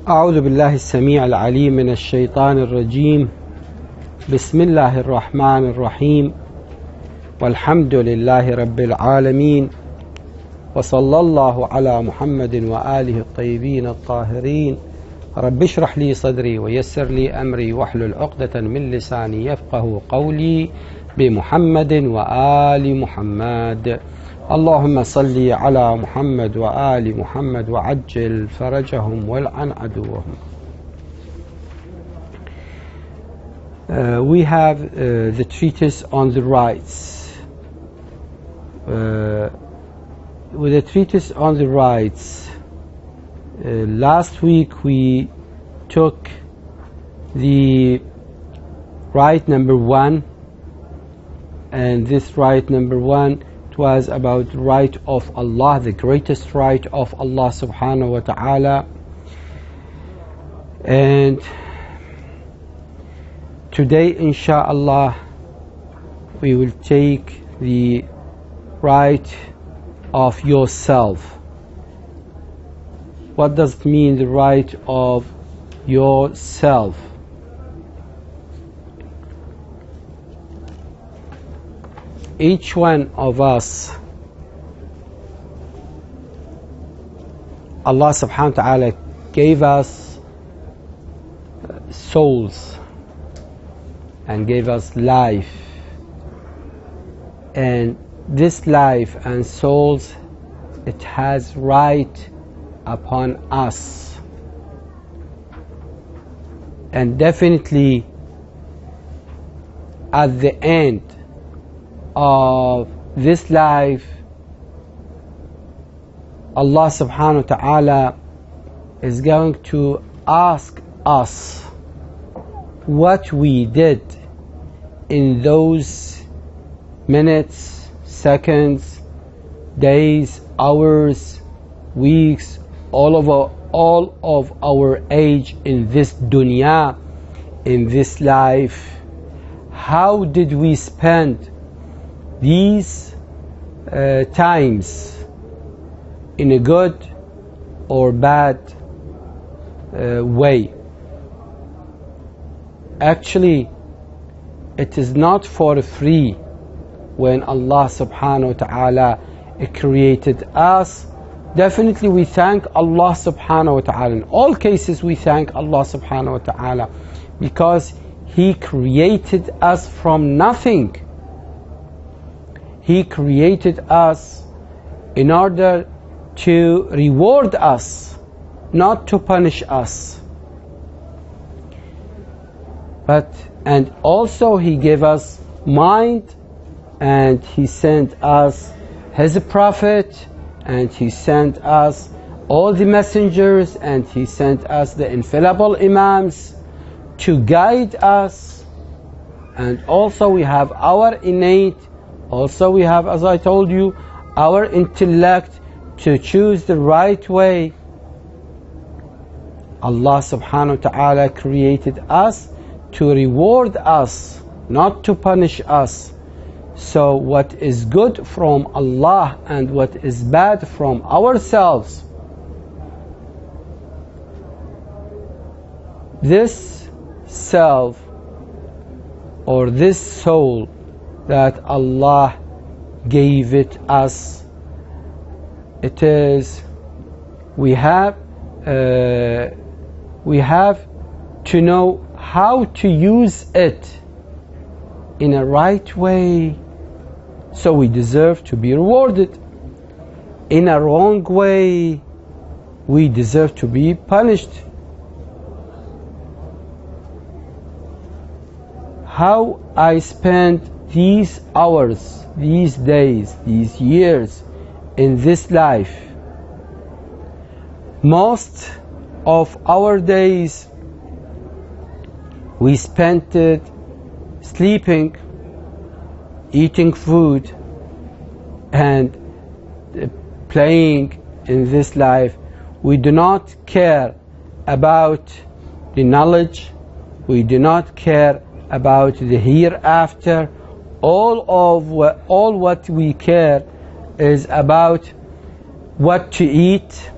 أعوذ بالله السميع العليم من الشيطان الرجيم. بسم الله الرحمن الرحيم، والحمد لله رب العالمين، وصلى الله على محمد وآله الطيبين الطاهرين. رب اشرح لي صدري ويسر لي أمري واحلل عقدة من لساني يفقه قولي، بمحمد وآل محمد. اللهم صل على محمد وآل محمد وعجل فرجهم والعن عدوهم. We have the treatise on the rights. With the treatise on the rights, last week we took the right number 1, and this right number 1 was about the right of Allah, the greatest right of Allah subhanahu wa ta'ala. And today insha'Allah we will take the right of yourself. What does it mean, the right of yourself? Each one of us, Allah subhanahu wa ta'ala gave us souls and gave us life, and this life and souls, it has right upon us, and definitely at the end of this life, Allah subhanahu wa ta'ala is going to ask us what we did in those minutes, seconds, days, hours, weeks, all of our age in this dunya, in this life. How did we spend these times, in a good or bad way? Actually, it is not for free. When Allah subhanahu wa ta'ala created us, definitely we thank Allah subhanahu wa ta'ala. In all cases we thank Allah subhanahu wa ta'ala, because He created us from nothing. He created us in order to reward us, not to punish us. And also He gave us mind, and He sent us His Prophet, and He sent us all the messengers, and He sent us the infallible Imams to guide us. And also we have our innate, also we have, as I told you, our intellect to choose the right way. Allah subhanahu wa ta'ala created us to reward us, not to punish us. So what is good from Allah and what is bad from ourselves, this self or this soul that Allah gave it us, it is, we have to know how to use it in a right way, so we deserve to be rewarded. In a wrong way, we deserve to be punished. How I spent these hours, these days, these years in this life. Most of our days we spent it sleeping, eating food, and playing in this life. We do not care about the knowledge. We do not care about the hereafter. All what we care is about what to eat,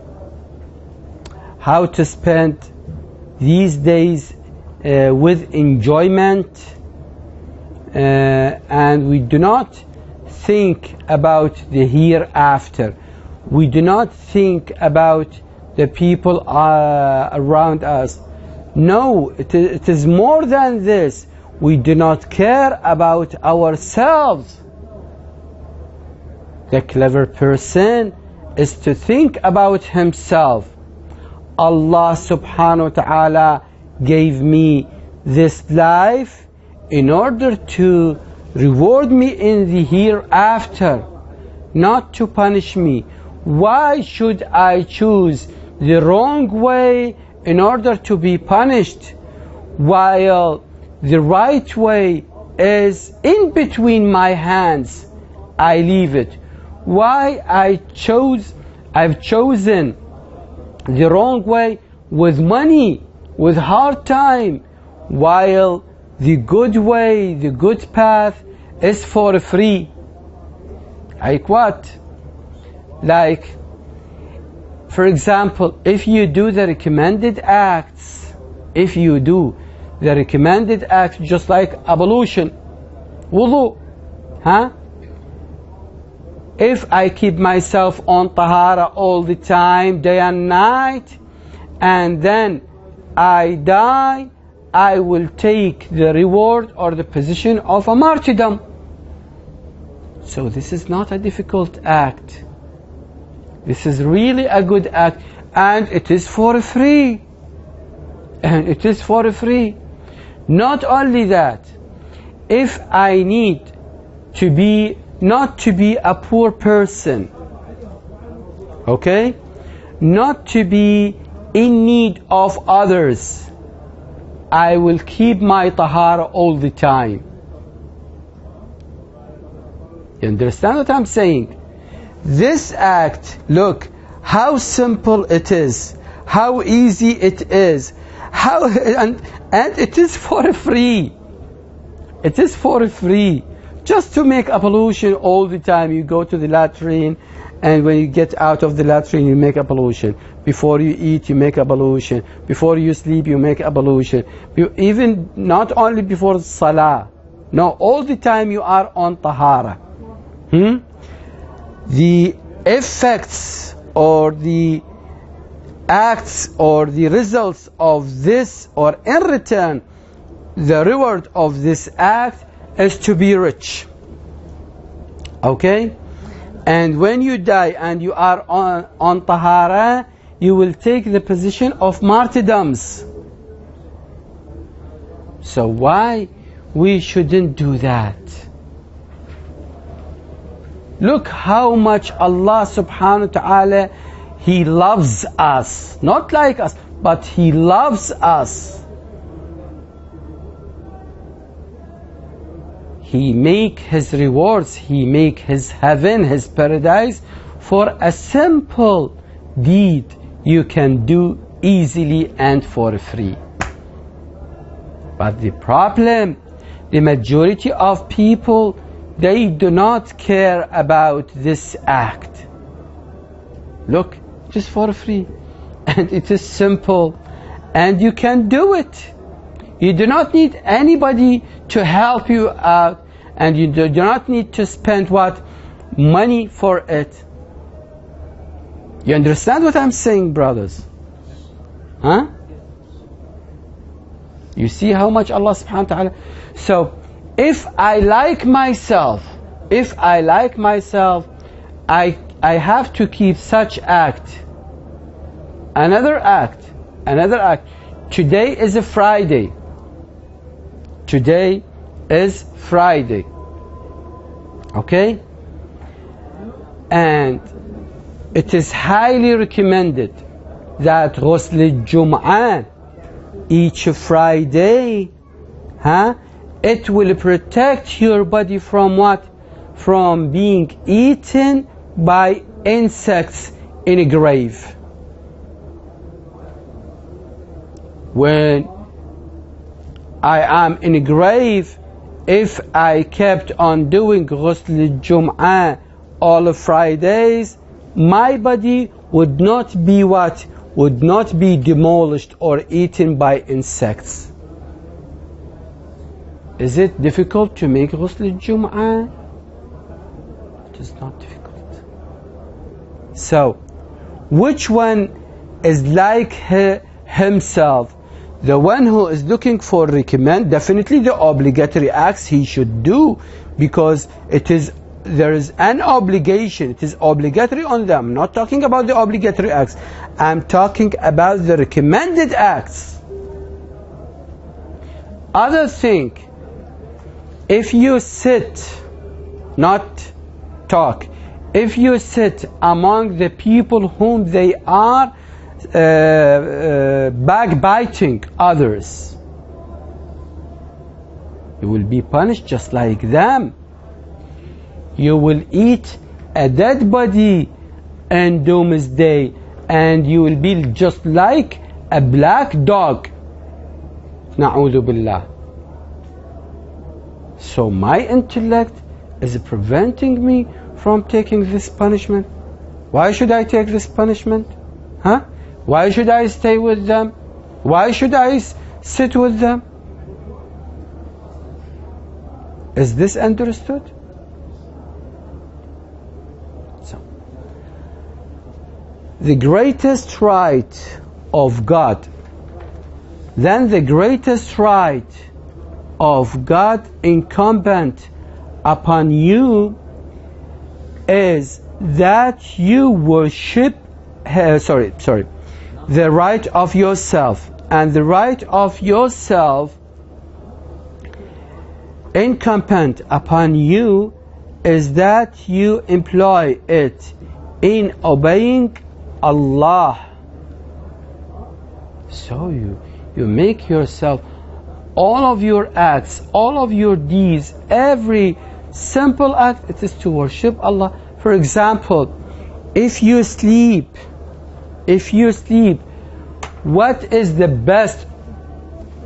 how to spend these days with enjoyment, and we do not think about the hereafter. We do not think about the people around us. No, it is more than this. We do not care about ourselves. The clever person is to think about himself. Allah subhanahu wa ta'ala gave me this life in order to reward me in the hereafter, not to punish me. Why should I choose the wrong way in order to be punished, while the right way is in between my hands? I leave it. Why I've chosen the wrong way with money, with hard time, while the good way, the good path is for free. Like what? Like, for example, if you do the recommended acts, just like ablution, wudu, if I keep myself on tahara all the time, day and night, and then I die, I will take the reward or the position of a martyrdom. So this is not a difficult act. This is really a good act, and it is for free. Not only that, if I need to be not to be a poor person, okay, not to be in need of others, I will keep my tahara all the time. You understand what I'm saying? This act, look how simple it is, how easy it is, and it is for free. It is for free. Just to make ablution all the time. You go to the latrine, and when you get out of the latrine, you make ablution. Before you eat, you make ablution. Before you sleep, you make ablution. Even not only before salah. No, all the time you are on tahara. The effects or the acts or the results of this, or in return, the reward of this act is to be rich. Okay? And when you die and you are on tahara, you will take the position of martyrdoms. So why we shouldn't do that? Look how much Allah subhanahu wa ta'ala, He loves us. Not like us, but He loves us. He make His rewards, He make His heaven, His paradise for a simple deed you can do easily and for free. But the problem, the majority of people, they do not care about this act. Look, just for free. And it is simple. And you can do it. You do not need anybody to help you out. And you do not need to spend what? Money for it. You understand what I'm saying, brothers? Huh? You see how much Allah subhanahu wa ta'ala. So, if I like myself, I have to keep such act. Another act. Today is a Friday. Today is Friday. Okay? And it is highly recommended that Ghusl al-Jum'ah each Friday, it will protect your body from what? From being eaten by insects in a grave. When I am in a grave, if I kept on doing Ghusl al-Jum'ah all of Fridays, my body would not be what? would not be demolished or eaten by insects. Is it difficult to make ghusl al-Jum'ah? It is not difficult. So, which one is like himself? The one who is looking for definitely the obligatory acts he should do, because there is an obligation. It is obligatory on them. I'm not talking about the obligatory acts. I'm talking about the recommended acts. Other thing, if you sit, not talk, if you sit among the people whom they are backbiting others, you will be punished just like them. You will eat a dead body in doomsday, and you will be just like a black dog. Na'udhu billah. So my intellect is preventing me from taking this punishment. Why should I take this punishment? Huh? Why should I stay with them? Why should I sit with them? Is this understood? So, the greatest right of God, then the greatest right of God incumbent upon you is that you worship, the right of yourself. And the right of yourself incumbent upon you is that you employ it in obeying Allah. So you make yourself, all of your acts, all of your deeds, every simple act, it is to worship Allah. For example, if you sleep, what is the best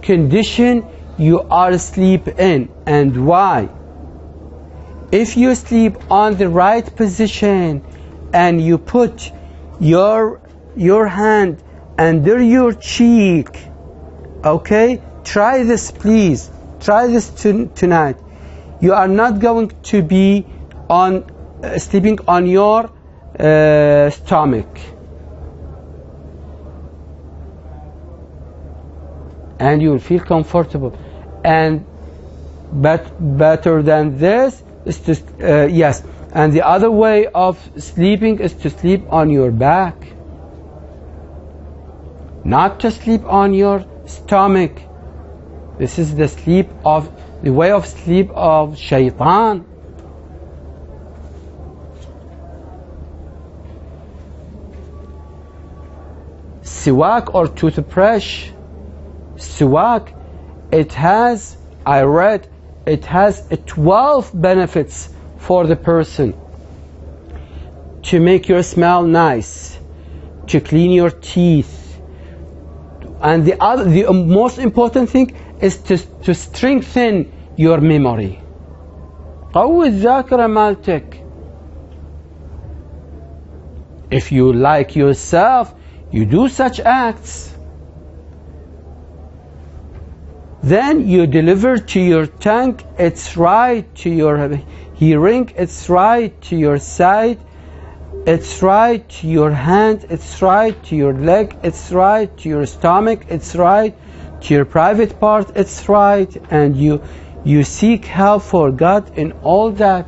condition you are asleep in, and why? If you sleep on the right position and you put your hand under your cheek, okay, try this please, try this tonight. You are not going to be sleeping on your stomach, and you will feel comfortable. But better than this is to yes, and the other way of sleeping is to sleep on your back, not to sleep on your stomach. This is the way of sleep of shaitan. Siwak or toothbrush, siwak, I read, it has 12 benefits for the person: to make your smell nice, to clean your teeth, and the most important thing is to strengthen your memory. قوي الذاكرة مالتك. If you like yourself, you do such acts, then you deliver to your tongue its right, to your hearing its right, to your sight its right, to your hand its right, to your leg its right, to your stomach its right, to your private part its right, and you seek help for God in all that.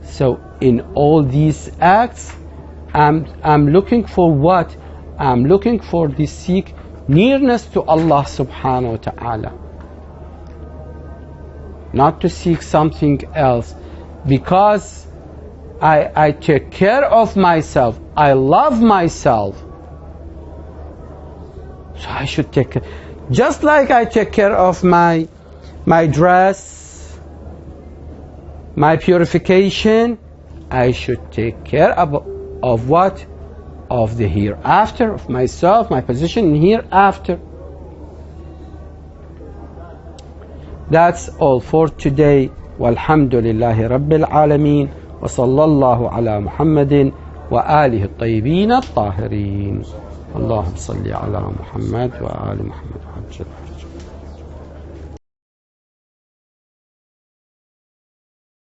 So in all these acts, I'm looking for what? I'm looking for the seek nearness to Allah subhanahu wa ta'ala, not to seek something else, because I take care of myself, I love myself, so I should take care. Just like I take care of my dress, my purification, I should take care of what? Of the hereafter, of myself, my position in hereafter. That's all for today. Walhamdulillahi Rabbil Alameen. Wa sallallahu ala Muhammadin wa alihi at-tayyibin at-tahirin. اللهم صل على محمد وآل محمد.